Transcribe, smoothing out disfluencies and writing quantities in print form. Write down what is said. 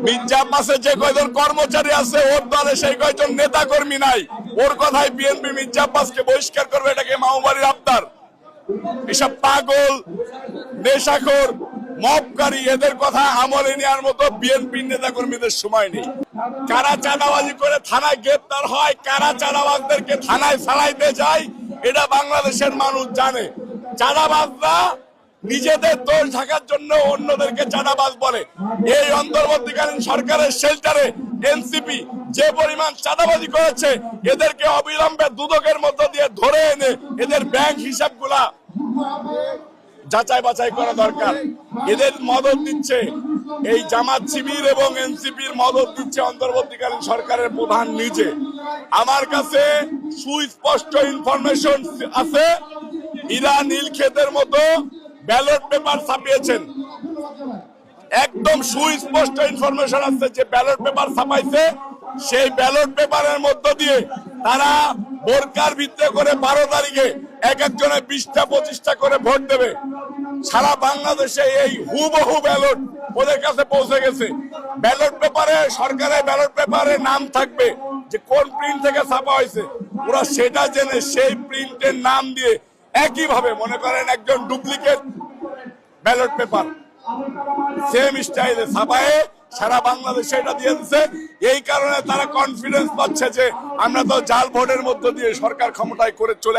মির্জা আব্বাসের যে কয়জন কর্মচারী আছে ওর দলে সেই কয়জন নেতা কর্মী নাই, ওর কথায় বিএনপি মির্জা আব্বাসকে বহিষ্কার করবে, এটাকে মাওবাড়ির আবদার। এসব পাগল নেশাখোর মবকারী এদের কথা আমলে নেওয়ার মতো বিএনপির নেতা কর্মীদের সময় নেই। কারা চাঁদাবাজি করে থানায় গ্রেপ্তার হয়, কারা চাঁদাবাজদেরকে থানায় চালাইতে যায়, এটা বাংলাদেশের মানুষ জানে। চাঁদাবাজরা নিজেদের দোষ ঢাকার জন্য অন্যদেরকে চাঁদাবাজ বলে। এই অন্তর্বর্তীকালীন সরকারের শেল্টারে এনসিপি যে পরিমাণ চাঁদাবাজি করেছে, এদেরকে অবিলম্বে দুদকের মধ্য দিয়ে ধরে এনে এদের ব্যাংক হিসাবগুলা যাচাই বাছাই করা দরকার। এদের মদত দিচ্ছে এই জামাত শিবির এবং এনসিপির মদত দিচ্ছে অন্তর্বর্তীকালীন সরকারের প্রধান নিজে। আমার কাছে সুস্পষ্ট ইনফরমেশন আছে, ইরা নীলক্ষেতের মতো ব্যালট পেপার ছাপিয়েছেন। একদম সুস্পষ্ট ইনফরমেশন আছে যে ব্যালট পেপার ছাপাইছে, সেই ব্যালট পেপারের মধ্য দিয়ে তারা বোরকার ভিত্তি করে 12 তারিখে এক একজনে 20টা 25টা করে ভোট দেবে। সারা বাংলাদেশে এই হুবহু ব্যালট ওদের কাছে পৌঁছে গেছে। ব্যালট পেপারে, সরকারের ব্যালট পেপারে নাম থাকবে যে কোন প্রিন্ট থেকে ছাপা হয়েছে, ওরা সেটা জেনে সেই প্রিন্টের নাম দিয়ে একইভাবে মনে করেন একজন ডুপ্লিকেট ব্যালট পেপার সেম স্টাইলে ছাপায়ে সারা বাংলাদেশে এটা দিয়ে দিচ্ছে। এই কারণে তারা কনফিডেন্স পাচ্ছে যে আমরা তো জাল ভোটের মধ্য দিয়ে সরকার ক্ষমতায় করে চলে